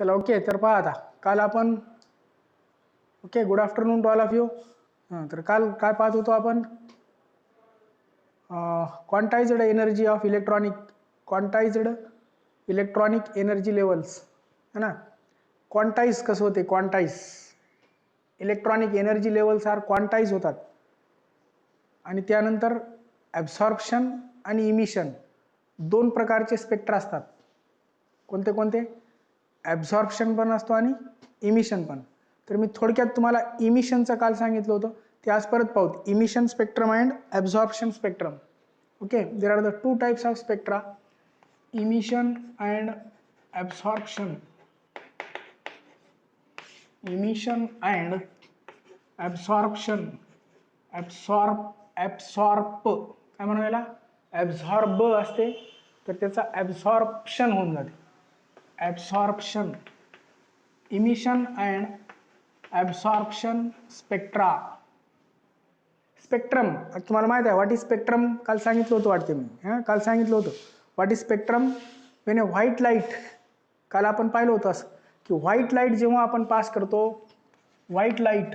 चला ओके. तर पहा आता काल आपण okay good afternoon to all of you. तर काल काय पाहत होतो आपण? Quantized energy of quantized electronic energy levels है ना. क्वांटाइज कसं होते? Quantize electronic energy levels are quantize होतात. आणि त्यानंतर ॲब्सॉर्प्शन आणि इमिशन दोन प्रकारचे स्पेक्ट्रा असतात. कोणते कोणते? ॲब्सॉर्प्शन पण असतो आणि इमिशन पण. तर मी थोडक्यात तुम्हाला इमिशनचं काल सांगितलं होतं, ते आज परत पाहू. Emission spectrum and absorption spectrum. Okay, there are the two types of spectra, emission and absorption. Emission and absorption. Absorb काय म्हणू याला? ॲब्झॉर्ब असते, तर त्याचा ॲब्सॉर्प्शन होऊन जाते. Absorption. Emission and absorption spectra. Spectrum तुम्हाला माहिती आहे व्हॉट इज स्पेक्ट्रम? काल सांगितलं होतं वाटते मी. काल सांगितलं होतं what is spectrum. When a white light, काल आपण पाहिलं होतं असं की व्हाईट लाईट जेव्हा आपण पास करतो, white light,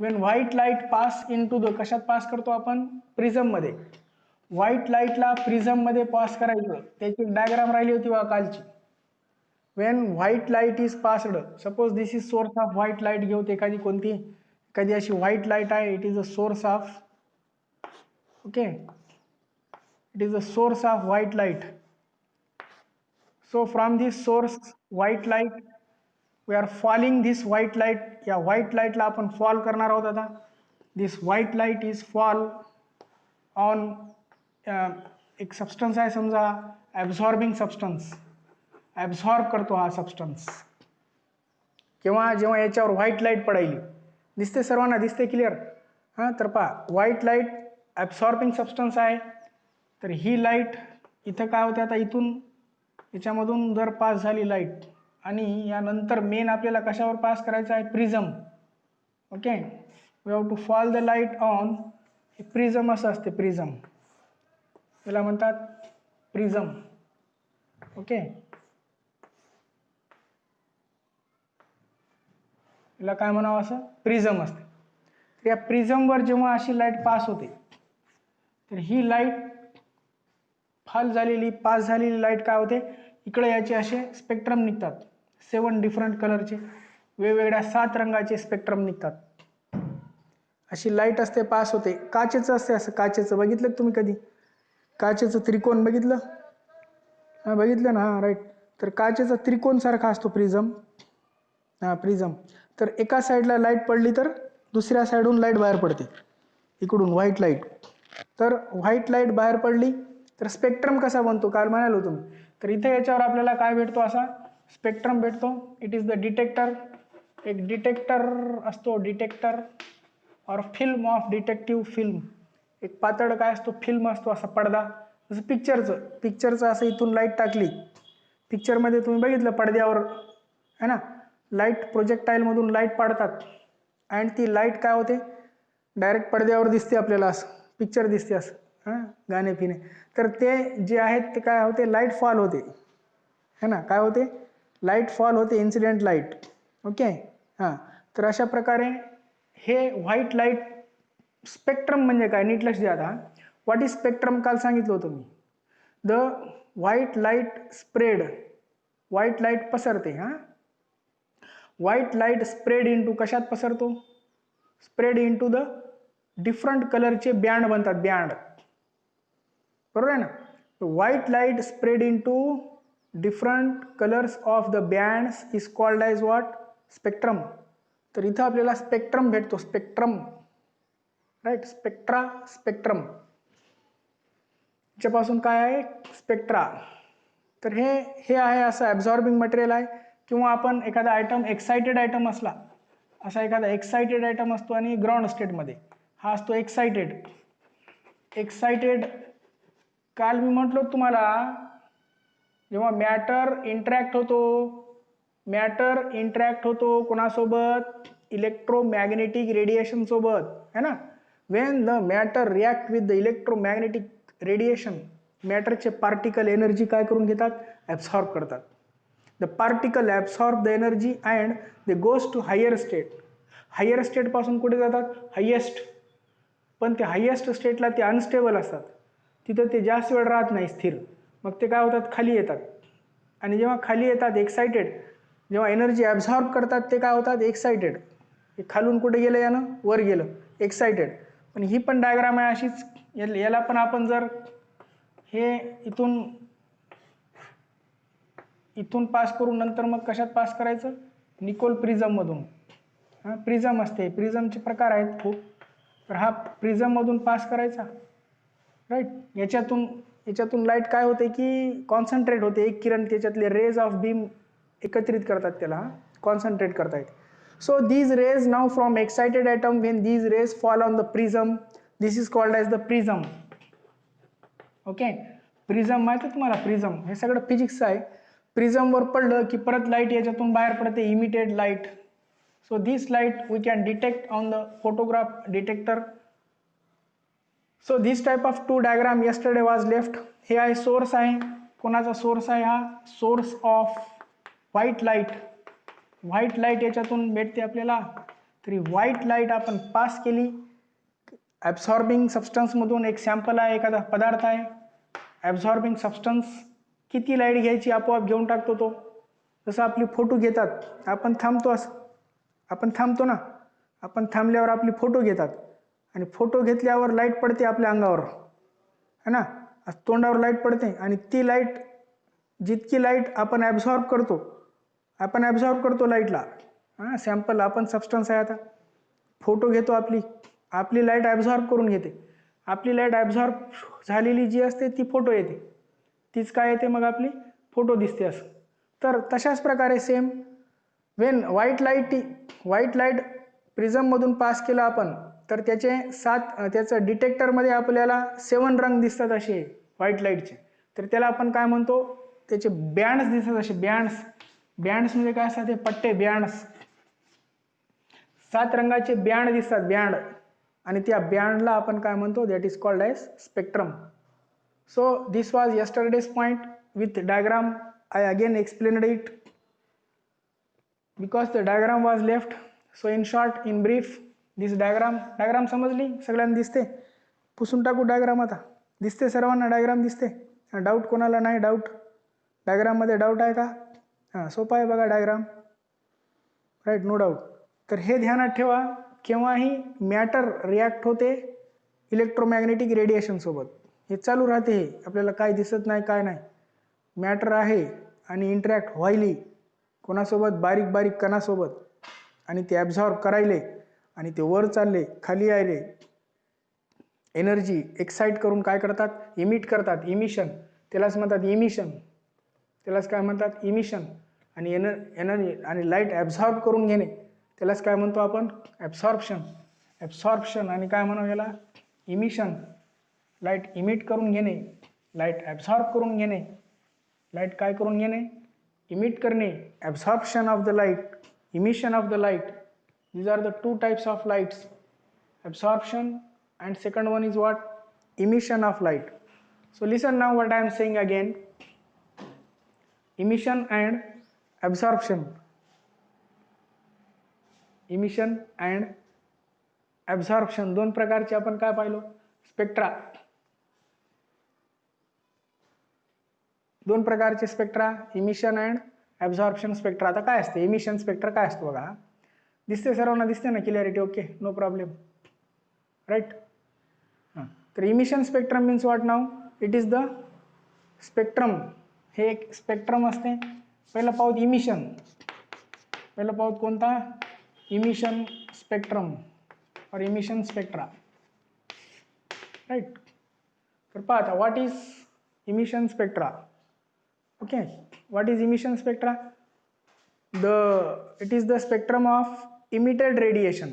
when white light pass into the, कशात पास करतो आपण? प्रिझममध्ये. व्हाईट लाईटला प्रिझममध्ये पास करायचं, त्याची डायग्राम राहिली होती बघा कालची. When white light is passed, suppose this is source of white light घेऊ, एखादी कोणती एखादी अशी व्हाईट लाईट आहे, it is a source of, okay, it is a source of white light. So from this source white light we are falling this white light. या white लाईटला आपण fall करणार आहोत. आता this white light is fall on एक substance आहे समजा, ॲब्झॉर्बिंग substance. Absorb करतो हा सबस्टन्स. किंवा जेव्हा याच्यावर व्हाईट लाईट पडायली, दिसते सर्वांना? दिसते क्लिअर? हां, तर पहा व्हाईट लाईट ॲब्झॉर्बिंग सबस्टन्स आहे. तर ही लाईट इथं काय होते? आता इथून याच्यामधून जर पास झाली लाईट, आणि यानंतर मेन आपल्याला कशावर पास करायचं आहे? Prism. Okay, we have to fall the light on prism. असं असते प्रिझम, याला म्हणतात प्रिझम. ओके, याला काय म्हणावं? असं प्रिझम असते. तर या प्रिझमवर जेव्हा अशी लाईट पास होते, तर ही लाईट पास झालेली लाईट काय होते? इकडे याचे असे स्पेक्ट्रम निघतात, 7 डिफरंट कलरचे, वेगवेगळ्या 7 रंगाचे स्पेक्ट्रम निघतात. अशी लाईट असते, पास होते. काचेचं असते, असं काचेचं बघितलं तुम्ही कधी? काचेचं त्रिकोण बघितलं? हां, बघितलं ना? हां, राईट. तर काचेचा त्रिकोण सारखा असतो प्रिझम. हां, प्रिझम. तर एका साईडला लाईट पडली तर दुसऱ्या साईडहून लाईट बाहेर पडते, इकडून व्हाईट लाईट. तर व्हाईट लाईट बाहेर पडली तर स्पेक्ट्रम कसा बनतो? काल म्हणालो तुम्ही. तर इथे याच्यावर आपल्याला काय भेटतो? असा स्पेक्ट्रम भेटतो. It is the detector. एक डिटेक्टर असतो, डिटेक्टर और फिल्म ऑफ डिटेक्टिव्ह फिल्म. एक पातळ काय असतो? फिल्म असतो, असा पडदा. जसं पिक्चरचं असं इथून लाईट टाकली, पिक्चरमध्ये तुम्ही बघितलं पडद्यावर है ना, लाईट प्रोजेक्टाईलमधून लाईट पाडतात, आणि ती लाईट काय होते? डायरेक्ट पडद्यावर दिसते आपल्याला, असं पिक्चर दिसते असं. हां, गाणे फिने. तर ते जे आहेत ते काय होते? लाईट फॉल होते, है ना. काय होते? लाईट फॉल होते, इन्सिडेंट लाईट. ओके, हां. तर अशा प्रकारे हे व्हाईट लाईट स्पेक्ट्रम म्हणजे काय? नीट लक्ष द्या आता. What is spectrum? काल सांगितलं होतं मी. The white light spread, white light पसरते. हां, व्हाईट लाईट स्प्रेड इंटू, कशात पसरतो? स्प्रेड इंटू द डिफरंट कलरचे बँड बनतात, बँड. बरोबर आहे ना? White light spread into different colours of the bands is called as what? Spectrum. तर इथं आपल्याला स्पेक्ट्रम भेटतो, स्पेक्ट्रम. Right, spectra, spectrum. याच्यापासून काय आहे? स्पेक्ट्रा. तर हे आहे असं ॲब्झॉर्बिंग मटेरियल आहे. किंवा आपण एखादा आयटम, एक्साइटेड आयटम असला, असा एखादा एक्साइटेड आयटम असतो आणि ग्राउंड स्टेटमध्ये, हा असतो एक्साइटेड. एक्साइटेड, काल मी म्हटलो तुम्हाला, जेव्हा मॅटर इंटरॅक्ट होतो कोणासोबत? इलेक्ट्रोमॅग्नेटिक रेडिएशन सोबत, है ना. When the matter react with the electromagnetic radiation, मॅटरचे पार्टिकल एनर्जी काय करून घेतात? ॲब्सॉर्ब करतात. The particle absorb the energy and they goes to higher state. Higher स्टेटपासून कुठे जातात? हायेस्ट. पण ते हायेस्ट स्टेटला ते अनस्टेबल असतात, तिथं ते जास्त वेळ राहत नाही स्थिर. मग ते काय होतात? खाली येतात. आणि जेव्हा खाली येतात एक्साइटेड, जेव्हा एनर्जी ॲब्झॉर्ब करतात ते काय होतात? एक्साइटेड. हे खालून कुठे गेलं, यानं वर गेलं, एक्साइटेड. पण ही पण डायग्राम आहे अशीच. याला पण आपण जर हे इथून पास करून नंतर मग कशात पास करायचं? निकोल प्रिझममधून. हां, प्रिझम असते, प्रिझमचे प्रकार आहेत खूप. तर हा प्रिझममधून पास करायचा, राईट. याच्यातून लाईट काय होते की कॉन्सन्ट्रेट होते. एक किरण, त्याच्यातले रेज ऑफ बीम एकत्रित करतात, त्याला कॉन्सन्ट्रेट करता येते. So these rays now from excited atom when these rays fall on the prism, this is called as the prism. Okay, prism माहिती आहे तुम्हाला? प्रिझम हे सगळं फिजिक्सचं आहे. प्रिझमवर पडलं की परत लाईट याच्यातून बाहेर पडते, emitted light. So this light we can detect on the photograph detector. So this type of to diagram yesterday was left. हे आहे सोर्स आहे. कोणाचा सोर्स आहे? हा source of white light. White light याच्यातून भेटते आपल्याला. तरी व्हाईट लाईट आपण पास केली. ॲब्सॉर्बिंग सबस्टन्समधून एक सॅम्पल आहे, एखादा पदार्थ आहे. ॲब्सॉर्बिंग सबस्टन्स किती लाईट घ्यायची आपोआप घेऊन टाकतो तो. जसं आपली फोटो घेतात, आपण थांबतो, असं आपण थांबतो ना. आपण थांबल्यावर आपली फोटो घेतात आणि फोटो घेतल्यावर लाईट पडते आपल्या अंगावर, है ना. तोंडावर लाईट पडते आणि ती लाईट, जितकी लाईट आपण ॲब्झॉर्ब करतो लाईटला. हां, सॅम्पल आपण सबस्टन्स आहे. आता फोटो घेतो, आपली लाईट ॲब्झॉर्ब करून घेते. आपली लाईट ॲब्झॉर्ब झालेली जी असते ती फोटो येते. तीच काय येते? मग आपली फोटो दिसते असं. तर तशाच प्रकारे सेम वेन व्हाईट लाईट प्रिझममधून पास केलं आपण, तर त्याचं डिटेक्टरमध्ये आपल्याला 7 रंग दिसतात असे व्हाईट लाईटचे. तर त्याला आपण काय म्हणतो? त्याचे बँड्स दिसतात असे. बँड्स म्हणजे काय असतात? ते पट्टे, बँड्स. 7 रंगाचे बँड दिसतात, बँड. आणि त्या बँडला आपण काय म्हणतो? That is called as spectrum. So this was yesterday's point with diagram. I again explained it because the diagram was left. So in short, in brief, this diagram समजली? सगळ्यांना दिसते? पुसून टाकू डायग्राम आता? दिसते सर्वांना डायग्राम? दिसते? डाऊट कोणाला नाही? डायग्राममध्ये डाऊट आहे का? हां, सोपा आहे बघा डायग्राम, राईट, नो डाऊट. तर हे ध्यानात ठेवा, केव्हाही मॅटर रिॲक्ट होते इलेक्ट्रोमॅग्नेटिक रेडिएशन सोबत. हे चालू राहते. हे आपल्याला काय दिसत नाही, काय नाही. मॅटर आहे आणि इंटरॅक्ट व्हायली कोणासोबत? बारीक बारीक कणासोबत. आणि ते ॲब्झॉर्ब करायले आणि ते वर चालले, खाली आले. एनर्जी एक्साइट करून काय करतात? इमिट करतात. इमिशन, त्यालाच म्हणतात इमिशन. त्यालाच काय म्हणतात? इमिशन. आणि एनर्जी आणि लाईट ॲब्झॉर्ब करून घेणे, त्यालाच काय म्हणतो आपण? ॲब्सॉर्प्शन. आणि काय म्हणू याला? इमिशन. लाईट इमिट करून घेणे, लाईट ॲब्झॉर्ब करून घेणे. लाईट काय करून घेणे? इमिट करणे. Absorption of the light, emission of the light. These are the two types of lights, absorption and second one is what? Emission of light. So listen now what I am saying again. Emission and absorption. Emission and absorption दोन प्रकारचे आपण काय पाहिलो? Spectra. दोन प्रकारचे spectra, emission and absorption spectra. आता काय असते emission spectra? काय असतो बघा. दिसते सर्वांना? दिसते ना? Clarity? Okay, no problem, right. हां, तर emission spectrum means what now? It is the spectrum. हे एक स्पेक्ट्रम असते. पहिलं पाहूत इमिशन. पहिलं पाहूत कोणता? इमिशन स्पेक्ट्रम और इमिशन स्पेक्ट्रा, राईट. तर पाहता what is emission spectra. Okay, what is emission spectra? It is the spectrum of emitted radiation.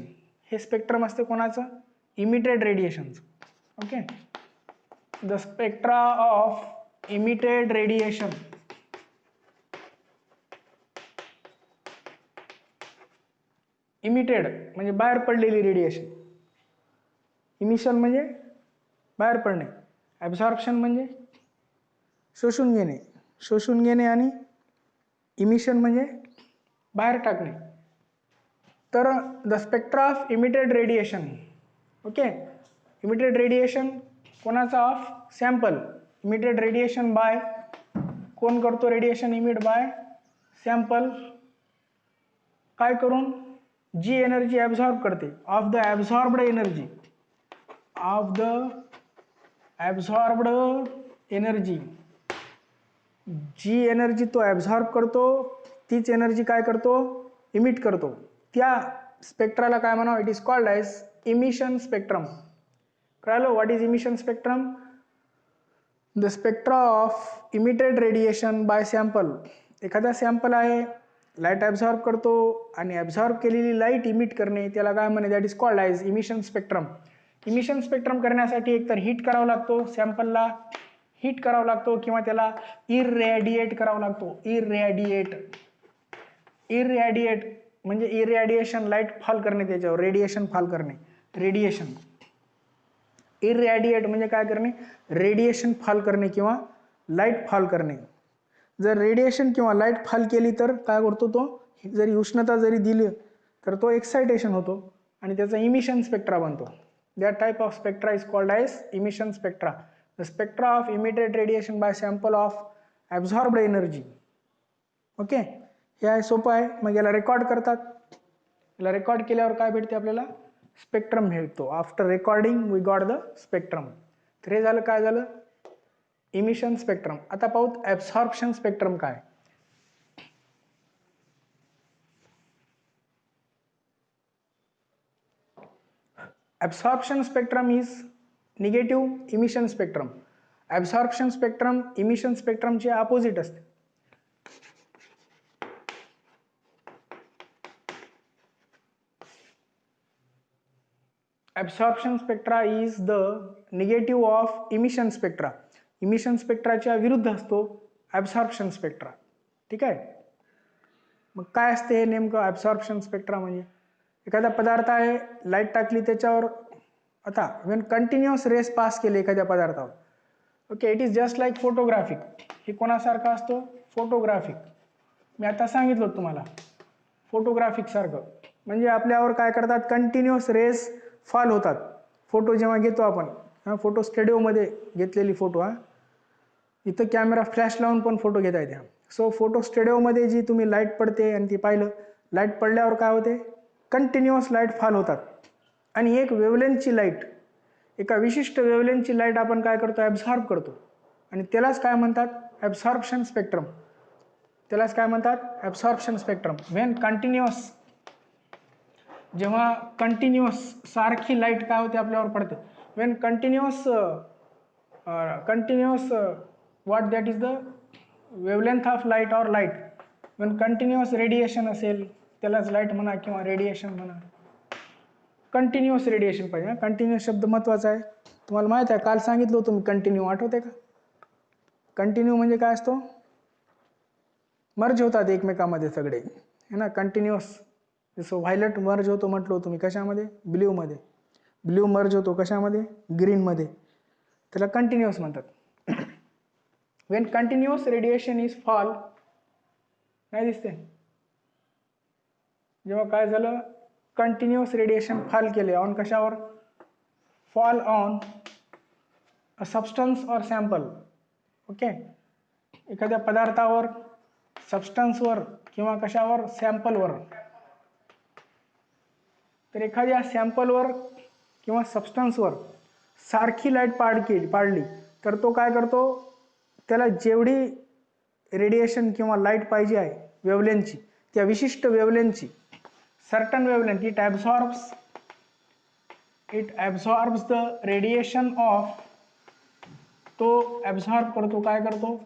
हे स्पेक्ट्रम असते कोणाचं? इमिटेड रेडिएशनचं. Okay, the spectra of emitted radiation. Emitted म्हणजे बाहेर पडलेली रेडिएशन. इमिशन म्हणजे बाहेर पडणे. ॲब्झॉर्प्शन म्हणजे शोषून घेणे आणि इमिशन म्हणजे बाहेर टाकणे. तर the spectra of emitted radiation, okay, emitted radiation कोणाचा? Of sample. Emitted radiation by, कोण करतो रेडिएशन इमिट? By sample. काय करून? जी एनर्जी ॲब्झॉर्ब करते, of the absorbed energy, of the absorbed energy, जी एनर्जी तो ॲब्झॉर्ब करतो तीच एनर्जी काय करतो? इमिट करतो. त्या स्पेक्ट्राला काय म्हणावं? It is called as emission spectrum. कळालं? What is emission spectrum? The spectra of emitted radiation by sample. एखादा सॅम्पल आहे, लाईट ॲब्झॉर्ब करतो आणि ॲब्झॉर्ब केलेली लाईट इमिट करणे, त्याला काय म्हणे? That is called as emission spectrum. Emission spectrum करण्यासाठी एकतर हीट करावा लागतो, सॅम्पलला हीट करावा लागतो, किंवा त्याला इररेडिएट करावा लागतो. इररेडिएट म्हणजे इररेडिएशन, लाईट फॉल करणे त्याच्यावर, रेडिएशन फॉल करणे, रेडिएशन. इररेडिएट म्हणजे काय करणे? रेडिएशन फॉल करणे किंवा लाईट फॉल करणे. जर रेडिएशन किंवा लाईट फॉल केली तर काय करतो तो? जरी उष्णता जरी दिली तर तो एक्सायटेशन होतो आणि त्याचा इमिशन स्पेक्ट्रा बनतो. That type of spectra is called as emission spectra. The spectra of emitted radiation by sample of absorbed energy. Okay, हे आहे, सोपं आहे. मग याला रेकॉर्ड करतात. याला रेकॉर्ड केल्यावर काय भेटते आपल्याला? स्पेक्ट्रम मिळतो. After recording we got the spectrum. तर हे झालं, काय झालं? Emission spectrum. आता पाहू ॲब्सॉर्प्शन स्पेक्ट्रम काय. Absorption spectrum is negative emission spectrum. Absorption spectrum emission स्पेक्ट्रमचे अपोजिट असते. Absorption spectra is the negative of emission spectra. Emission स्पेक्ट्राच्या विरुद्ध असतो ॲब्सॉर्प्शन स्पेक्ट्रा. ठीक आहे. मग काय असते हे नेमकं ॲब्सॉर्प्शन स्पेक्ट्रा? म्हणजे एखादा पदार्थ आहे, लाईट टाकली त्याच्यावर, आता वेन कंटिन्युअस रेस पास केले एखाद्या पदार्थावर, okay, it is just like photographic. हे कोणासारखा असतो? फोटोग्राफिक. मी आता सांगितलं तुम्हाला, फोटोग्राफिक सारखं. म्हणजे आपल्यावर काय करतात? कंटिन्युअस रेस फॉल होतात. फोटो जेव्हा घेतो आपण, फोटो स्टुडिओमध्ये घेतलेली फोटो, इथं कॅमेरा फ्लॅश लावून पण फोटो घेता येते. सो फोटो स्टुडिओमध्ये जी तुम्ही लाईट पडते आणि ती पाहिलं, लाईट पडल्यावर काय होते? कंटिन्युअस लाईट फॉल होतात. आणि एक वेवलेंथची लाईट, एका विशिष्ट वेवलेंथची लाईट आपण काय करतो? ॲब्झॉर्ब करतो. आणि त्यालाच काय म्हणतात? Absorption spectrum. त्यालाच काय म्हणतात? Absorption spectrum. व्हेन कंटिन्युअस, जेव्हा कंटिन्युअस सारखी लाईट काय होते? आपल्यावर पडते. When continuous what that is the wavelength of light or light. when continuous radiation असेल त्यालाच लाईट म्हणा किंवा रेडिएशन म्हणा. कंटिन्युअस रेडिएशन पाहिजे. कंटिन्युअस शब्द महत्त्वाचा आहे. तुम्हाला माहित आहे, काल सांगितलं होतं मी कंटिन्यू, आठवते का? कंटिन्यू म्हणजे काय असतो? मर्ज होतात एकमेकांमध्ये सगळे, है ना. कंटिन्युअस, जसं व्हायलेट मर्ज होतो म्हटलं होतं मी, कशामध्ये? ब्ल्यूमध्ये. ब्ल्यू मर्ज होतो कशामध्ये? ग्रीनमध्ये. त्याला कंटिन्युअस म्हणतात. when continuous radiation is fall, नाही दिसते, जेव्हा काय झालं? कंटिन्युअस रेडिएशन फॉल केले ऑन कशावर? फॉल ऑन अ सबस्टन्स और सॅम्पल. ओके, एखाद्या पदार्थावर, सबस्टन्सवर किंवा कशावर? सॅम्पलवर. तर एखाद्या सॅम्पलवर किंवा सबस्टन्सवर सारखी लाईट पाडली तर तो काय करतो? त्याला जेवढी रेडिएशन किंवा लाईट पाहिजे आहे वेवलेंथची, त्या विशिष्ट वेवलेंथची, certain wavelength, it absorbs the radiation of, तो ॲब्झॉर्ब करतो. काय करतो?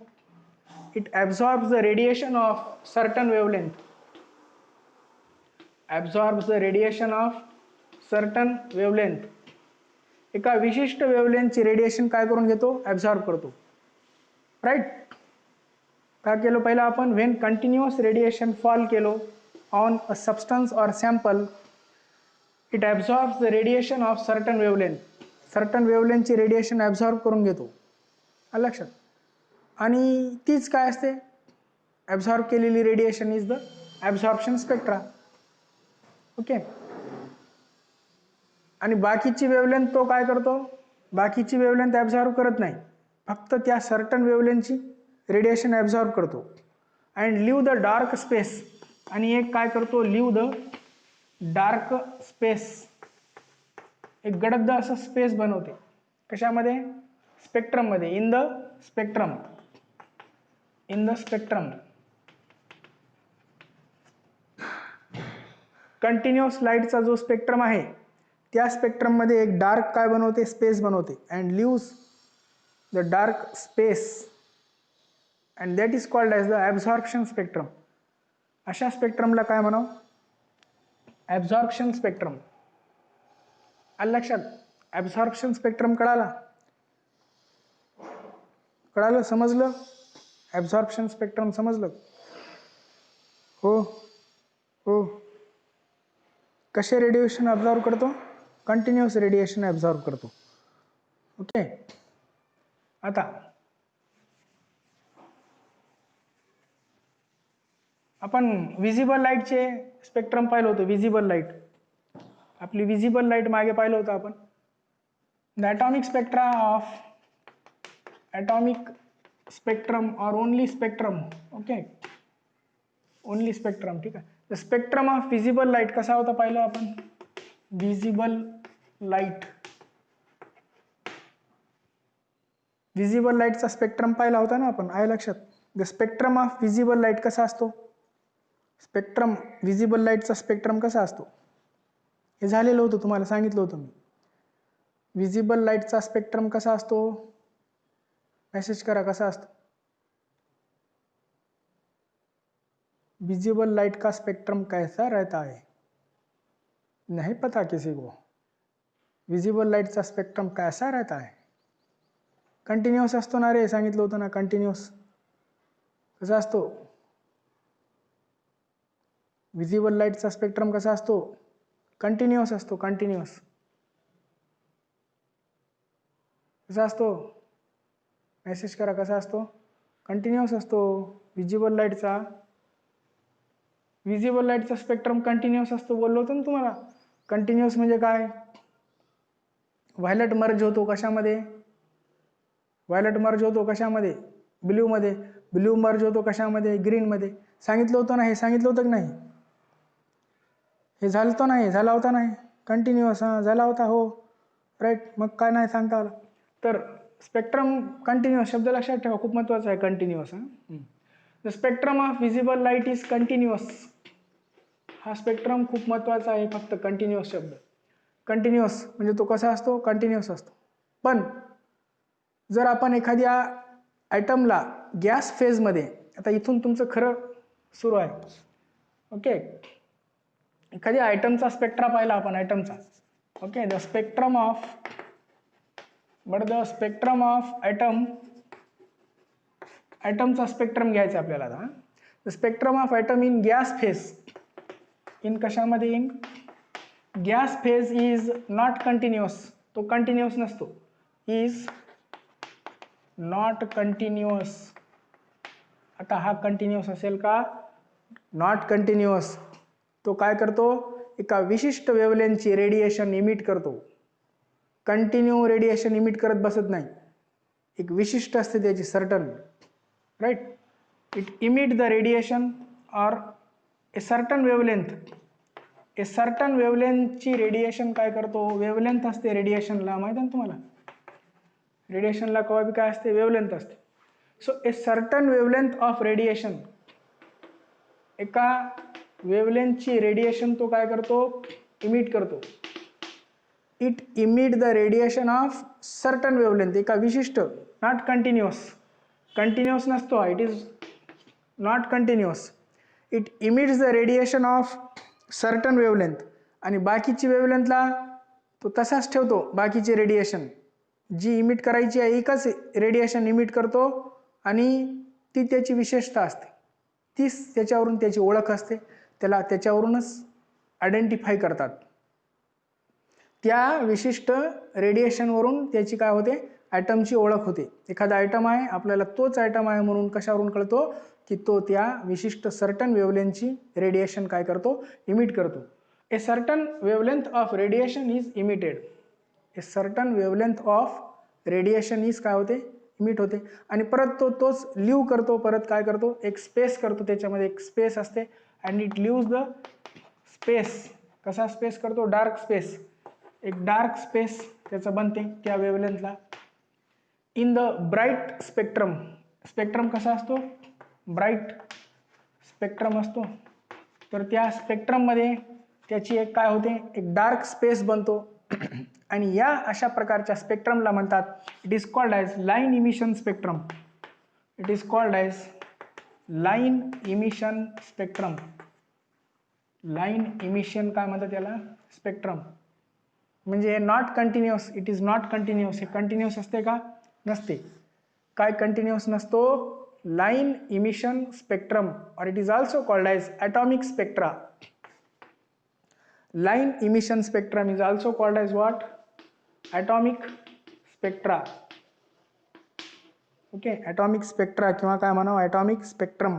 It absorbs the radiation of certain wavelength. Absorbs the radiation of certain wavelength. एका विशिष्ट वेवलेंथची रेडिएशन काय करून घेतो? ॲब्झॉर्ब करतो. राईट. काय केलं पहिलं आपण? व्हेन कंटिन्युअस रेडिएशन फॉल केलो ऑन अ सबस्टन्स और sample, it absorbs the radiation of certain wavelength. Certain वेवलेंथची रेडिएशन ॲब्झॉर्ब करून घेतो. लक्षात. आणि तीच काय असते? ॲब्झॉर्ब केलेली radiation is the absorption spectra. Okay. आणि बाकीची वेवलेंथ तो काय करतो, बाकीची वेवलेंथ ॲब्झॉर्ब करत नाही, फक्त त्या सर्टन वेवलेंथची रेडिएशन ॲब्झॉर्ब करतो. And leave the dark space, आणि एक काय करतो, लिव्ह द डार्क स्पेस, एक गडद असं स्पेस बनवते. कशामध्ये, स्पेक्ट्रममध्ये, in the spectrum, in the spectrum. Continuous लाईटचा जो स्पेक्ट्रम आहे त्या स्पेक्ट्रममध्ये एक डार्क काय बनवते, स्पेस बनवते. And lives the dark space and that is called as the absorption spectrum. अशा स्पेक्ट्रमला काय म्हणावं, ॲब्झॉर्प्शन स्पेक्ट्रम. आलं लक्षात, ॲब्झॉर्प्शन स्पेक्ट्रम कळाला, कळालं, समजलं, ॲब्झॉर्प्शन स्पेक्ट्रम समजलं. हो हो. कसे रेडिएशन ॲब्झॉर्ब करतो, कंटिन्युअस रेडिएशन ॲब्झॉर्ब करतो. ओके. आता आपण विजिबल लाईटचे स्पेक्ट्रम पाहिलं होतं. विजिबल लाईट, आपली विजिबल लाईट मागे पाहिलं होतं आपण. The atomic spectra of atomic spectrum और only spectrum. Okay, only spectrum. ठीक आहे. The spectrum of visible light कसा होता पाहिलं आपण, विजिबल लाईट, विजिबल लाईटचा स्पेक्ट्रम पाहिला होता ना आपण, आहे लक्षात. The spectrum of visible light कसा असतो, स्पेक्ट्रम विजिबल लाईटचा स्पेक्ट्रम कसा असतो हे झालेलं होतं, तुम्हाला सांगितलं होतं मी. विजिबल लाईटचा स्पेक्ट्रम कसा असतो, मेसेज करा कसा असतो. विजिबल लाइट का स्पेक्ट्रम कैसा रहता है, नहीं पता किसी को. विजिबल लाइटचा स्पेक्ट्रम कैसा रहता है, कंटिन्युअस असतो ना रे, सांगितलं होतं ना, कंटिन्युअस. कसा असतो विजिबल लाइटचा स्पेक्ट्रम, कसा असतो, कंटिन्युअस असतो, कंटिन्युअस. कसा असतो, मेसेज करा कसा असतो, कंटिन्युअस असतो विजिबल लाइटचा. विजिबल लाईटचा स्पेक्ट्रम कंटिन्युअस असतो बोललो होतो ना तुम्हाला. कंटिन्युअस म्हणजे काय, व्हायलेट मर्ज होतो कशामध्ये, व्हायलेट मर्ज होतो कशामध्ये, ब्ल्यूमध्ये. ब्ल्यू मर्ज होतो कशामध्ये, ग्रीनमध्ये. सांगितलं होतं ना, हे सांगितलं होतं की नाही, हे झालं होतं नाही, झाला होता नाही, कंटिन्युअस. हां झाला होता, हो राईट. मग काय नाही सांगता आलं तर. स्पेक्ट्रम कंटिन्युअस शब्द लक्षात ठेवा, खूप महत्त्वाचा आहे continuous. The spectrum of visible light is continuous. हा स्पेक्ट्रम खूप महत्त्वाचा आहे, फक्त कंटिन्युअस शब्द. कंटिन्युअस म्हणजे तो कसा असतो, कंटिन्युअस असतो. पण जर आपण एखाद्या आयटमला गॅस फेजमध्ये, आता इथून तुमचं खरं सुरू आहे. ओके, एखाद्या आयटमचा स्पेक्ट्रा पाहिला आपण, आयटमचा. Okay, the spectrum of, but the spectrum of atom, ॲटमचा स्पेक्ट्रम घ्यायचा आपल्याला आता. The spectrum of atom in gas phase, in कशामध्ये, in gas phase is not continuous. तो कंटिन्युअस नसतो, इज नॉट कंटिन्युअस. आता हा कंटिन्युअस असेल का, नॉट कंटिन्युअस. तो काय करतो, एका विशिष्ट वेवलेंथची रेडिएशन इमिट करतो. कंटिन्यू रेडिएशन इमिट करत बसत नाही, एक विशिष्ट असते त्याची, certain, right. It emit the radiation or a certain wavelength. A certain वेवलेंथची रेडिएशन काय करतो, वेवलेंथ असते रेडिएशनला, माहिती आहे ना तुम्हाला. रेडिएशनला केव्हा बी काय असते, वेवलेंथ असते. So A certain wavelength of radiation, एका वेवलेंथची रेडिएशन तो काय करतो, इमिट करतो. It emit the radiation of certain wavelength, एका विशिष्ट, नॉट कंटिन्युअस. कंटिन्युअस नसतो, it is not continuous. It emits the radiation of certain wavelength. आणि बाकीची वेवलेंथला तो तसाच ठेवतो, बाकीची रेडिएशन जी इमिट करायची आहे एकच रेडिएशन इमिट करतो, आणि ती त्याची विशेषता असते, तीच त्याच्यावरून त्याची ओळख असते, त्याला त्याच्यावरूनच आयडेंटिफाय करतात. त्या विशिष्ट रेडिएशनवरून त्याची काय होते, ॲटमची ओळख होते. एखादा आयटम आहे, आपल्याला तोच आयटम आहे म्हणून कशावरून कळतो, की तो त्या विशिष्ट सर्टन वेवलेंथची रेडिएशन काय करतो, इमिट करतो. ए certain wavelength of radiation is emitted. A certain wavelength of radiation is काय होते, इमिट होते. आणि परत तो तोच लिव्ह करतो, परत काय करतो, एक स्पेस करतो, त्याच्यामध्ये एक स्पेस असते and it leaves the space. कसा स्पेस करतो, डार्क स्पेस, एक डार्क स्पेस त्याचं बनते त्या वेवलेंथला. In the bright spectrum, spectrum कसा असतो, ब्राईट स्पेक्ट्रम असतो, तर त्या स्पेक्ट्रममध्ये त्याची एक काय होते, एक डार्क स्पेस बनतो. आणि या अशा प्रकारच्या स्पेक्ट्रमला म्हणतात, it is called as line emission spectrum. It is called as line emission spectrum. Line emission काय म्हणतात त्याला, स्पेक्ट्रम. म्हणजे not continuous, it is not continuous. हे कंटिन्युअस असते का, नसते. काय कंटिन्युअस नसतो, लाईन इमिशन स्पेक्ट्रम, और it is also called as atomic spectra. Line emission spectrum is also called as what, atomic spectra. Okay, atomic spectra किंवा काय म्हणावं, atomic spectrum.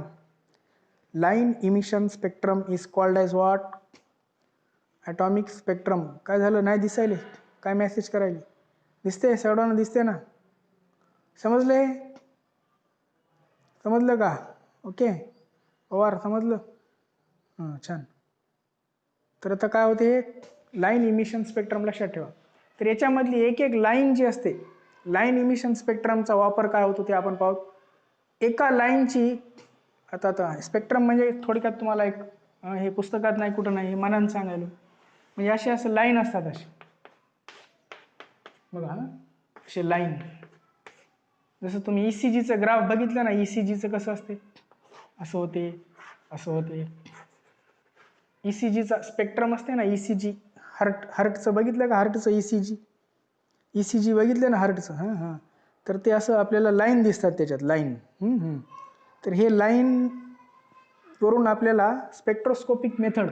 Line emission spectrum is called as what, atomic spectrum. काय झालं, नाही दिसायले, काय message करायले, दिसते सर्वांना, दिसते ना, समजले, समजलं का, ओके पवार समजलं, हां छान. तर आता काय होते, लाईन इमिशन स्पेक्ट्रम लक्षात ठेवा. तर याच्यामधली एक एक लाईन जी असते, लाईन इमिशन स्पेक्ट्रमचा वापर काय होतो ते आपण पाहू. एका लाईनची, आता स्पेक्ट्रम म्हणजे थोडक्यात तुम्हाला एक हे पुस्तकात नाही कुठं नाही, हे मनानं सांगायला, म्हणजे असे असं लाईन असतात, असे बघा ना, असे लाईन. जसं तुम्ही ECGचं ग्राफ बघितलं ना, ECGचं कसं असते, असं होते, असं होते. ECGचा स्पेक्ट्रम असते ना, ECG, हार्टचं बघितलं का, हार्टचं ECG बघितलं ना, हार्टचं, हां हां, तर ते असं आपल्याला लाईन दिसतात त्याच्यात, लाईन. तर हे लाईन वरून आपल्याला स्पेक्ट्रोस्कोपिक मेथड,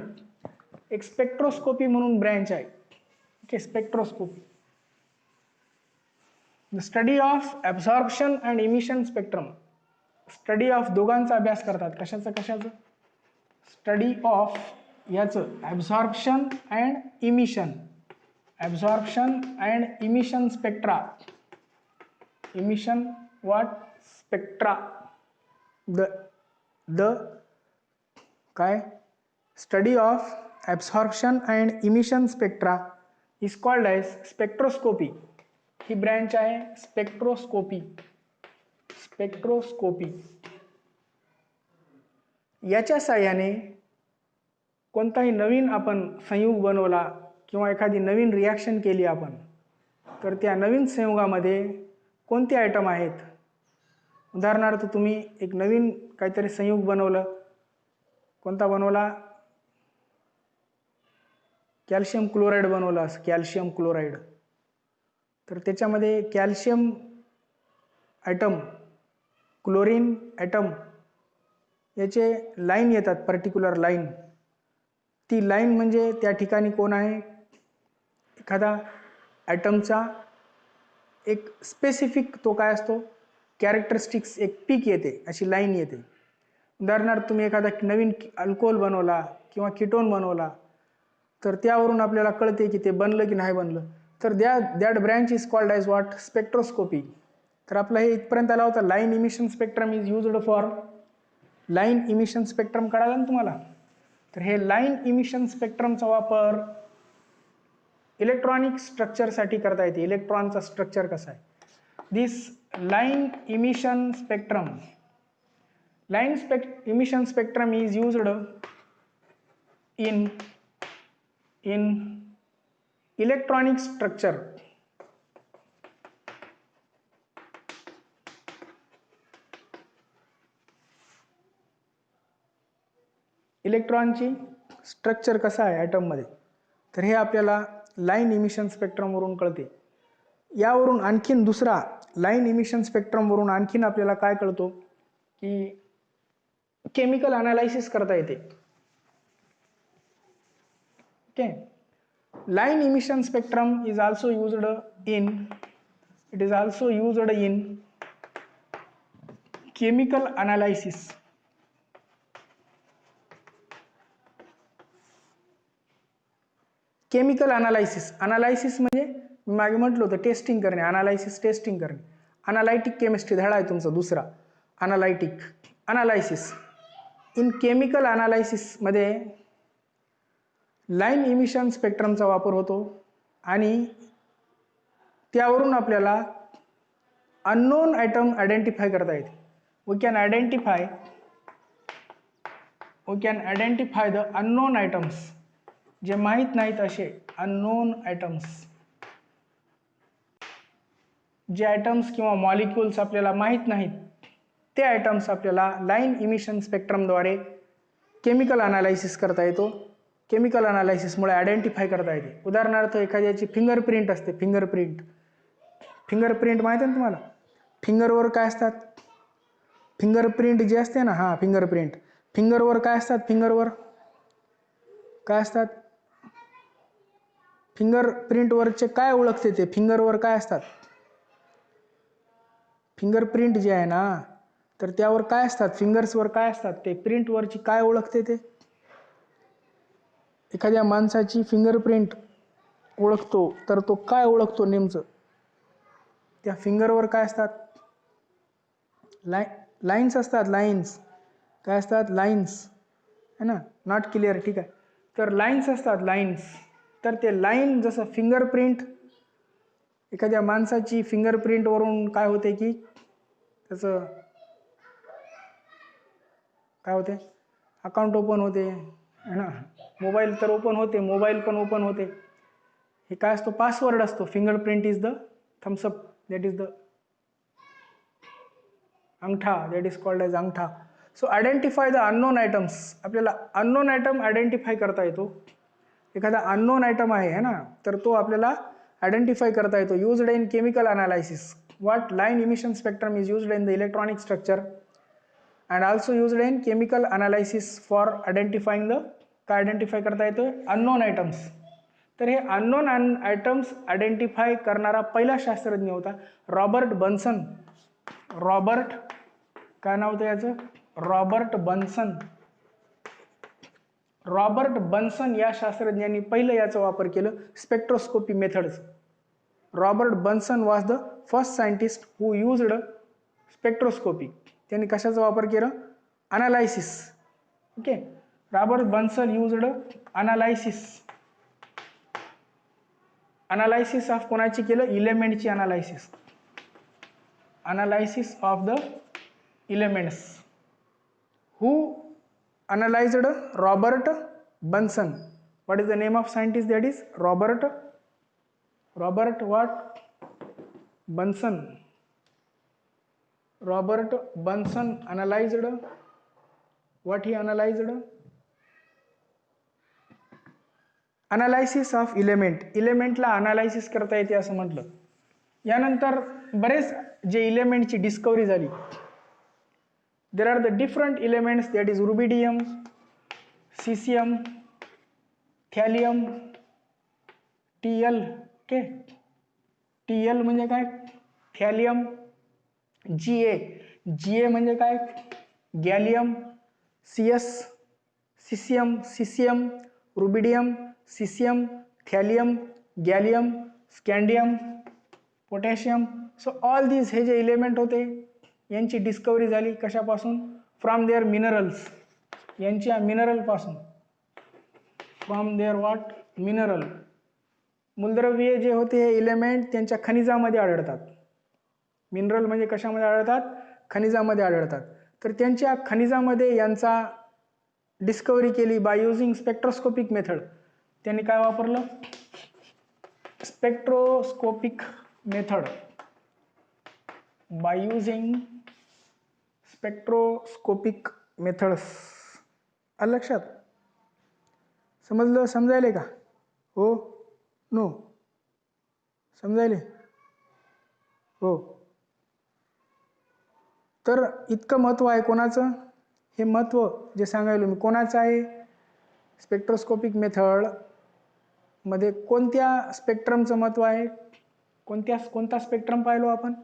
एक स्पेक्ट्रोस्कोपी म्हणून ब्रँच आहे. Okay, spectroscopy, the study of absorption and emission spectrum. Study of दोघांचा अभ्यास करतात, कशाचं, स्टडी ऑफ याचं absorption and emission, absorption and emission spectra, emission what, spectra. The काय, study of absorption and emission spectra is called as spectroscopy. ही branch आहे spectroscopy. Spectroscopy याच्या साहाय्याने कोणताही नवीन आपण संयुग बनवला किंवा एखादी नवीन रिॲक्शन केली आपण, तर त्या नवीन संयुगामध्ये कोणते आयटम आहेत, उदाहरणार्थ तुम्ही एक नवीन काहीतरी संयुग बनवलं, कोणता बनवला, कॅल्शियम क्लोराईड बनवला, असं कॅल्शियम क्लोराईड, तर त्याच्यामध्ये कॅल्शियम ॲटम, क्लोरीन ॲटम याचे लाईन येतात, पर्टिक्युलर लाईन. ती लाईन म्हणजे त्या ठिकाणी कोण आहे, एखादा ॲटमचा एक स्पेसिफिक तो काय असतो, कॅरेक्टरिस्टिक्स, एक पीक येते, अशी लाईन येते. उदाहरणार्थ तुम्ही एखादा नवीन अल्कोहोल बनवला किंवा कीटोन बनवला, तर त्यावरून आपल्याला कळते की ते बनलं की नाही बनलं, तर that branch is called as what, spectroscopy. तर आपलं हे इथपर्यंत आला होता. Line emission spectrum is used for, line emission spectrum कळालं ना तुम्हाला. तर हे लाईन इमिशन स्पेक्ट्रमचा वापर इलेक्ट्रॉनिक स्ट्रक्चरसाठी करता येते. इलेक्ट्रॉनचा स्ट्रक्चर कसा आहे, this line emission spectrum, emission spectrum is used in electronic structure. इलेक्ट्रॉनची स्ट्रक्चर कसा आहे ॲटममध्ये, तर हे आपल्याला लाईन इमिशन स्पेक्ट्रमवरून कळते. यावरून आणखीन दुसरा, लाईन इमिशन स्पेक्ट्रमवरून आणखीन आपल्याला काय कळतो की केमिकल अनालायसिस करता येते. Okay, line emission spectrum is also used in, it is also used in chemical analysis. Chemical analysis म्हणजे मी मागे म्हटलं होतं टेस्टिंग करणे, अनालायसिस टेस्टिंग करणे. अनालायटिक केमिस्ट्री धडा आहे तुमचा दुसरा, अनालायसिस. इन केमिकल अनालायसिसमध्ये लाईन इमिशन स्पेक्ट्रमचा वापर होतो आणि त्यावरून आपल्याला अननोन आयटम आयडेंटिफाय करता येते. We can identify the unknown items, जे माहीत नाहीत असे अननोन आयटम्स, जे आयटम्स किंवा मॉलिक्युल्स आपल्याला माहीत नाहीत ते आयटम्स आपल्याला लाईन इमिशन स्पेक्ट्रमद्वारे केमिकल अनालायसिस करता येतो. केमिकल अनालायसिसमुळे आयडेंटिफाय करता येते. उदाहरणार्थ एखाद्याची फिंगरप्रिंट असते, फिंगरप्रिंट माहिती आहे ना तुम्हाला? फिंगरवर काय असतात? फिंगरप्रिंट जे असते ना, हां फिंगरप्रिंट, फिंगरवर काय असतात? फिंगरवर काय असतात? फिंगरप्रिंटवरचे काय ओळखते ते? फिंगरवर काय असतात? फिंगरप्रिंट जे आहे ना, तर त्यावर काय असतात? फिंगर्सवर काय असतात? ते प्रिंटवरची काय ओळखते ते? एखाद्या माणसाची फिंगरप्रिंट ओळखतो तर तो काय ओळखतो नेमकं? त्या फिंगरवर काय असतात? लाईन्स असतात. लाईन्स काय असतात? लाईन्स है ना, नॉट क्लिअर, ठीक आहे. तर लाईन्स असतात, लाईन्स. तर ते लाईन जसं फिंगरप्रिंट, एखाद्या माणसाची फिंगरप्रिंटवरून काय होते की त्याचं काय होते? अकाउंट ओपन होते है ना, मोबाईल तर ओपन होते, मोबाईल पण ओपन होते. हे काय असतो? पासवर्ड असतो. Fingerprint is the Thums Up, that is the अंगठा, दॅट इज कॉल्ड एज अंगठा. So identify the unknown items, आपल्याला अननोन आयटम आयडेंटिफाय करता येतो. एखादा अननोन आयटम आहे ना, तर तो आपल्याला आयडेंटिफाय करता येतो. Used in chemical analysis. What? Line emission spectrum is used in the electronic structure and also used in chemical analysis for identifying the, काय आयडेंटिफाय करता येतं? Unknown items. तर हे अननोन आयटम्स आयडेंटिफाय करणारा पहिला शास्त्रज्ञ होता रॉबर्ट बन्सन. रॉबर्ट, काय नाव होतं याचं? Robert Bunsen. रॉबर्ट बन्सन या शास्त्रज्ञांनी पहिलं याचा वापर केलं, spectroscopy methods. Robert Bunsen was the first scientist who used spectroscopy. त्यांनी कशाचा वापर केला? Analysis. Okay, Robert Bunsen used analysis. Analysis of कोणाची केलं? इलेमेंटची analysis. Analysis of the elements. Who analyzed? Robert Bunsen. What is the name of scientist? That is Robert what? Bunsen. Robert Bunsen analyzed what? He analyzed analysis of इलेमेंटला analysis करता येते असं म्हटलं. यानंतर बरेच जे इलेमेंटची डिस्कवरी झाली. There are the different elements, that is rubidium, cesium, thallium, Tl. Okay, Tl म्हणजे काय? थॅलियम. Ga म्हणजे काय? Gallium. Caesium, rubidium, caesium, thallium, gallium, scandium, potassium. So all these हे जे इलेमेंट होते यांची डिस्कवरी झाली कशापासून? From their minerals. यांच्या मिनरलपासून. From their what? मिनरल. मूलद्रव्ये जे होते हे इलेमेंट त्यांच्या खनिजामध्ये आढळतात. मिनरल म्हणजे कशामध्ये आढळतात? खनिजामध्ये आढळतात. तर त्यांच्या खनिजामध्ये यांचा डिस्कवरी केली बाय युजिंग स्पेक्ट्रोस्कोपिक मेथड. त्यांनी काय वापरलं? Spectroscopic method. By using spectroscopic methods. आलं लक्षात? समजलं? समजायले का? हो, नो? समजायले? हो. तर इतकं महत्त्व आहे कोणाचं? हे महत्त्व जे सांगायलो मी कोणाचं आहे? स्पेक्ट्रोस्कोपिक मेथड मध्ये कोणत्या स्पेक्ट्रमचं महत्त्व आहे? कोणता स्पेक्ट्रम पाहिलो आपण?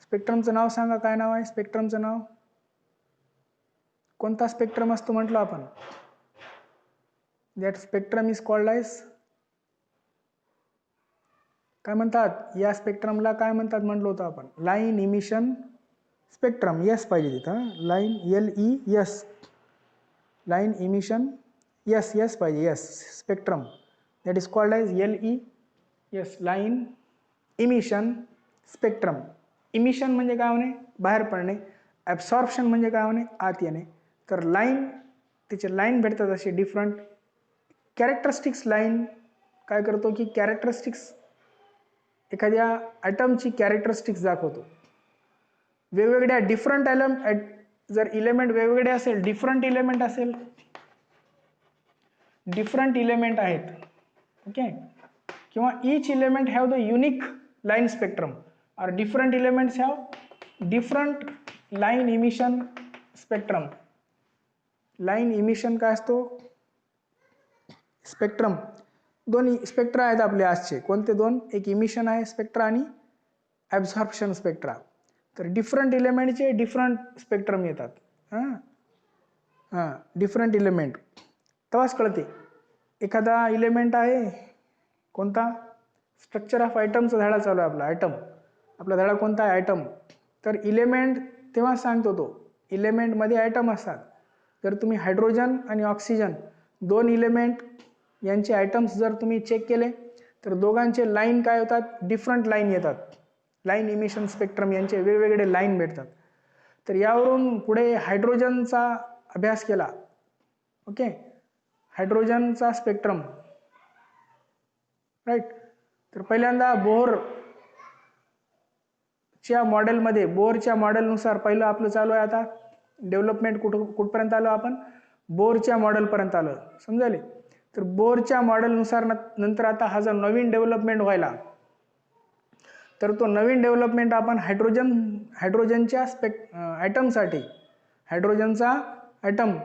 स्पेक्ट्रमचं नाव सांगा. काय नाव आहे स्पेक्ट्रमचं नाव? कोणता स्पेक्ट्रम असतो म्हटलं आपण? That spectrum is called as काय म्हणतात या स्पेक्ट्रमला, काय म्हणतात म्हटलं होतं आपण, लाईन इमिशन स्पेक्ट्रम. यस पाहिजे तिथं, line LES, line emission, S पाहिजे, S spectrum, that is called as LES, line emission spectrum. Emission म्हणजे काय होणे, बाहेर पडणे. ॲब्सॉर्प्शन म्हणजे काय होणे, आत येणे. तर लाईन, त्याचे लाईन भेटतात असे डिफरंट कॅरेक्टरिस्टिक्स. लाईन काय करतो की कॅरेक्टरिस्टिक्स, एखाद्या ॲटमची कॅरेक्टरिस्टिक्स दाखवतो. वेगवेगळ्या डिफरंट जर इलेमेंट वेगवेगळे असेल, डिफरंट इलेमेंट असेल, डिफरंट इलेमेंट आहेत, ओके, किंवा each element have the unique line spectrum or different elements have different line emission spectrum. Line emission काय असतो, स्पेक्ट्रम. दोन स्पेक्ट्रा आहेत आपले आजचे. कोणते दोन, एक इमिशन आहे स्पेक्ट्रा आणि ॲब्झॉर्प्शन स्पेक्ट्रा. तर डिफरंट इलेमेंटचे डिफरंट स्पेक्ट्रम येतात. डिफरंट इलेमेंट तेव्हाच कळते. एखादा इलेमेंट आहे कोणता, स्ट्रक्चर ऑफ आयटमचा धडा चालू आहे आपला, आयटम, आपला धडा कोणता आहे, आयटम. तर इलेमेंट तेव्हा सांगतो तो, इलेमेंटमध्ये आयटम असतात. जर तुम्ही हायड्रोजन आणि ऑक्सिजन दोन इलेमेंट यांचे आयटम्स जर तुम्ही चेक केले तर दोघांचे लाईन काय होतात, डिफरंट लाईन येतात. लाईन इमिशन स्पेक्ट्रम यांचे वेगवेगळे लाईन भेटतात. तर यावरून पुढे हायड्रोजनचा अभ्यास केला, ओके, हायड्रोजनचा स्पेक्ट्रम, राईट. तर पहिल्यांदा बोरच्या मॉडेलनुसार पहिलं आपलं चालू आहे आता डेव्हलपमेंट. कुठपर्यंत आलो आपण, बोरच्या मॉडेलपर्यंत आलो, समजाले. तर बोरच्या मॉडेलनुसार नंतर आता हा जर नवीन डेव्हलपमेंट व्हायला, तर तो नवीन डेव्हलपमेंट आपण हायड्रोजनच्या ॲटमसाठी, हायड्रोजनचा ॲटम.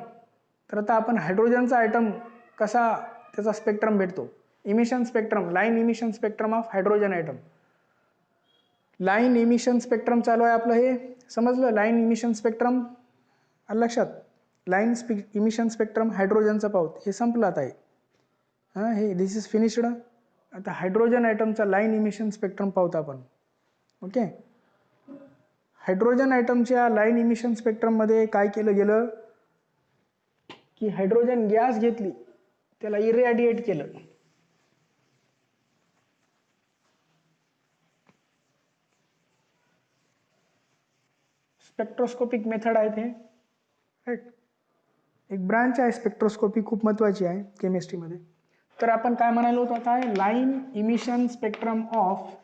तर आता आपण हायड्रोजनचा ॲटम कसा, त्याचा स्पेक्ट्रम भेटतो, emission spectrum, line emission spectrum of hydrogen atom. Line emission spectrum चालू आहे आपलं, हे समजलं. लाईन इमिशन स्पेक्ट्रम आलं लक्षात. लाईन इमिशन स्पेक्ट्रम हायड्रोजनचा पाहूत, हे संपलं आता. हे दिस इज फिनिश्ड. आता हायड्रोजन ॲटमचा लाईन इमिशन स्पेक्ट्रम पाहूत आपण, ओके. हायड्रोजन ॲटमच्या लाईन इमिशन स्पेक्ट्रममध्ये काय केलं गेलं की हायड्रोजन गॅस घेतली, त्याला इरॅडिएट केलं. स्पेक्ट्रोस्कोपिक मेथड आहे ते, राईट. एक ब्रांच आहे स्पेक्ट्रोस्कोपी, खूप महत्त्वाची आहे केमिस्ट्रीमध्ये. तर आपण काय म्हणालो होतो आता, line emission spectrum of,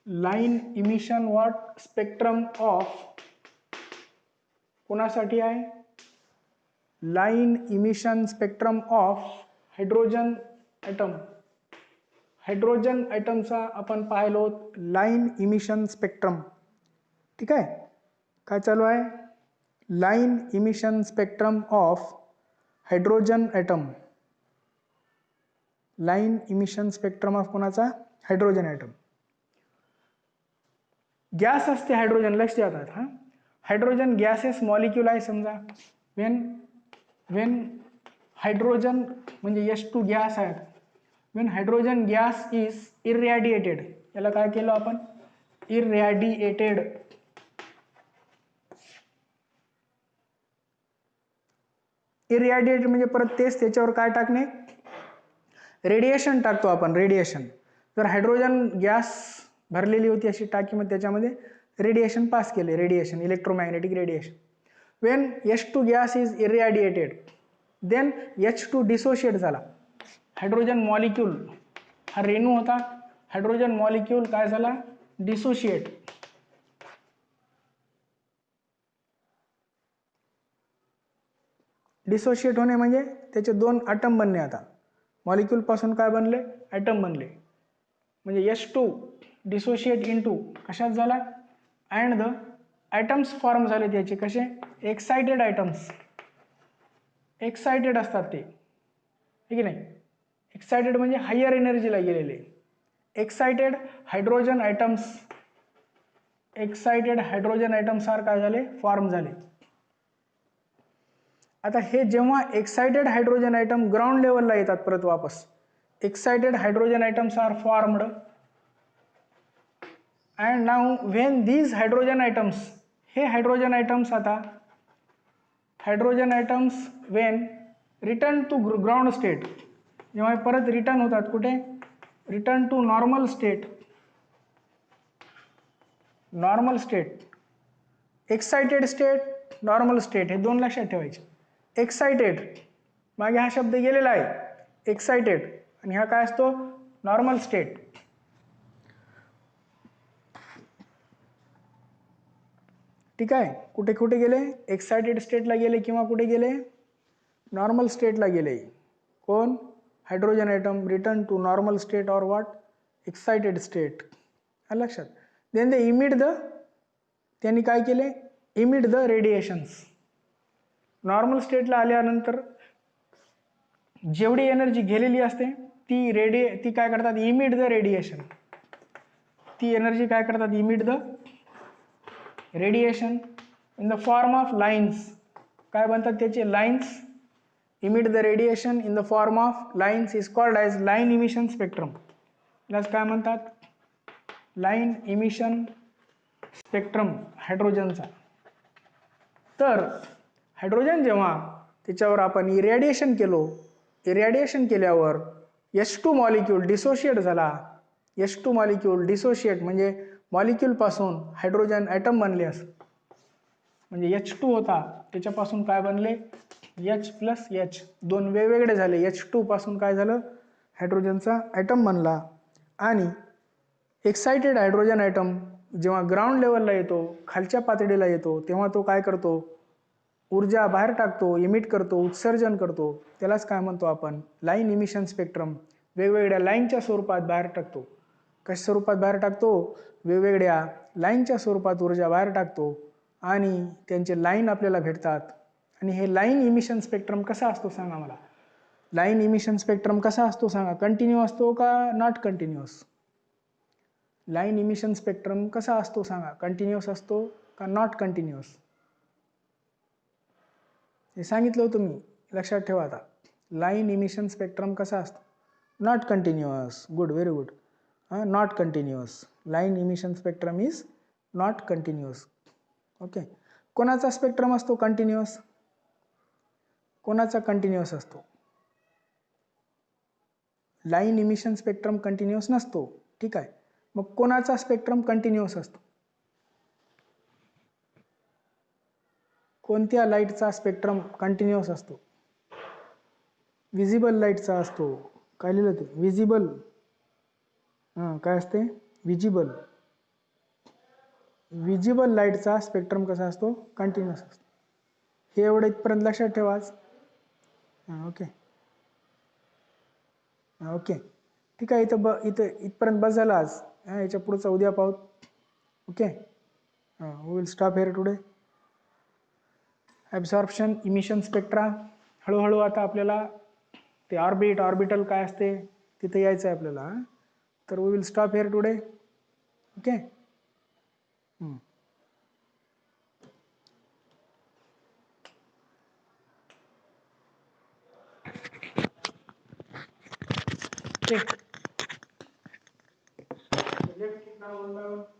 line emission what spectrum of, कोणासाठी आहे, line emission spectrum of hydrogen atom. Hydrogen ॲटमचा आपण पाहिलो लाईन इमिशन स्पेक्ट्रम, ठीक आहे. काय चालू आहे, line emission spectrum of hydrogen atom. Line emission spectrum of कोणाचा, हायड्रोजन ॲटम. गॅस असते हायड्रोजन, लक्ष द्या आता. हायड्रोजन गॅसेस मॉलिक्यूल आहे समजा. वेन हायड्रोजन म्हणजे H2 गॅस आहेत. Wien hydrogen gas is irradiated, याला काय केलं आपण, इरॅडिएटेड. इरॅडिएटेड म्हणजे परत तेच, त्याच्यावर काय टाकणे, रेडिएशन टाकतो आपण, रेडिएशन. जर हायड्रोजन गॅस भरलेली होती अशी टाकी, मग त्याच्यामध्ये रेडिएशन पास केले, radiation, electromagnetic radiation. When H2 gas is irradiated, then H2 dissociate झाला. हायड्रोजन मॉलिक्यूल हा रेणू होता, हायड्रोजन मॉलिक्यूल काय झाला, डिसोशिएट. डिसोशिएट होणे म्हणजे त्याचे दोन ॲटम बनणे. आता मॉलिक्यूल पासून काय बनले, ॲटम बनले. म्हणजे H2 डिसोशिएट इनटू कशात झाला, अँड द ॲटम्स फॉर्म झाले त्याचे कसे, एक्साइटेड ॲटम्स. एक्साइटेड असतात ते, ठीक आहे नाही. एक्साइटेड म्हणजे हायर एनर्जीला गेलेले. Excited hydrogen atoms, excited hydrogen atoms काय झाले, फॉर्म झाले. आता हे जेव्हा एक्साइटेड हायड्रोजन ॲटम ग्राउंड लेवलला येतात परत वापस, excited hydrogen atoms are formed, and now when these hydrogen atoms, हे hydrogen atoms आता hydrogen atoms when return to ground state, जेव्हा परत रिटर्न होतात कुठे, return to normal state, normal state, excited state, normal state, हे दोन लक्षात ठेवायचे. एक्साइटेड मागे हा शब्द गेलेला आहे, एक्साइटेड, आणि हा काय असतो, नॉर्मल स्टेट. ठीक आहे, कुठे कुठे गेले, एक्साइटेड स्टेटला गेले किंवा कुठे गेले, नॉर्मल स्टेटला गेले. कोण, hydrogen atom return to normal state or what, excited state. लक्षात. देन दे इमिट द, त्यांनी काय केले, इमिट द रेडिएशन्स. नॉर्मल स्टेटला आल्यानंतर जेवढी एनर्जी गेलेली असते ती काय करतात, इमिट द रेडिएशन. ती एनर्जी काय करतात, emit the radiation in the form of lines. काय बनतात त्याचे, lines. Emit the radiation in the form of lines is called as line emission spectrum. यालाच काय म्हणतात, लाईन इमिशन स्पेक्ट्रम हायड्रोजनचा. तर हायड्रोजन जेव्हा त्याच्यावर आपण इरॅडिएशन केलो, इरॅडिएशन केल्यावर H2 मॉलिक्यूल डिसोशिएट झाला. H2 मॉलिक्यूल डिसोशिएट म्हणजे मॉलिक्यूलपासून हायड्रोजन ॲटम बनले असं, म्हणजे H2 होता त्याच्यापासून काय बनले, H प्लस H, दोन वेगवेगळे झाले. H2 पासून काय झालं, हायड्रोजनचा ॲटम बनला. आणि एक्साइटेड हायड्रोजन ॲटम जेव्हा ग्राउंड लेवलला येतो, खालच्या पातळीला येतो, तेव्हा तो काय करतो, ऊर्जा बाहेर टाकतो, इमिट करतो, उत्सर्जन करतो. त्यालाच काय म्हणतो आपण, लाईन इमिशन स्पेक्ट्रम. वेगवेगळ्या लाईनच्या स्वरूपात बाहेर टाकतो. कशा स्वरूपात बाहेर टाकतो, वेगवेगळ्या लाईनच्या स्वरूपात ऊर्जा बाहेर टाकतो आणि त्यांचे लाईन आपल्याला भेटतात. आणि हे लाईन इमिशन स्पेक्ट्रम कसा असतो सांगा मला, लाईन इमिशन स्पेक्ट्रम कसा असतो सांगा, कंटिन्यू असतो का not continuous. Line emission spectrum कसा असतो सांगा, कंटिन्युअस असतो का नॉट कंटिन्युअस. हे सांगितलं होतं मी, लक्षात ठेवा. आता लाईन इमिशन स्पेक्ट्रम कसा असतो, not continuous. Good, very good. Not continuous. Line emission spectrum is not continuous. Okay. कोणाचा स्पेक्ट्रम असतो कंटिन्युअस, कोणाचा कंटिन्युअस असतो, लाईन इमिशन स्पेक्ट्रम कंटिन्युअस नसतो. ठीक आहे, मग कोणाचा स्पेक्ट्रम कंटिन्युअस असतो, कोणत्या लाईटचा स्पेक्ट्रम कंटिन्युअस असतो, विजिबल लाईटचा असतो. काय लिहिलं ते, विजिबल. काय असते, विजिबल. विजिबल लाईटचा स्पेक्ट्रम कसा असतो, कंटिन्युअस असतो. हे एवढं इथपर्यंत लक्षात ठेवाच. ओके ओके, ठीक आहे. इथं इथपर्यंत बस झाला आज. याच्या पुढचा उद्या पाहू. Okay, we will stop here today. Absorption, emission spectra. हळूहळू आता आपल्याला ते ऑर्बिटल काय असते तिथे यायचं आहे आपल्याला. तर we will stop here today. Okay. Let's keep now one by one.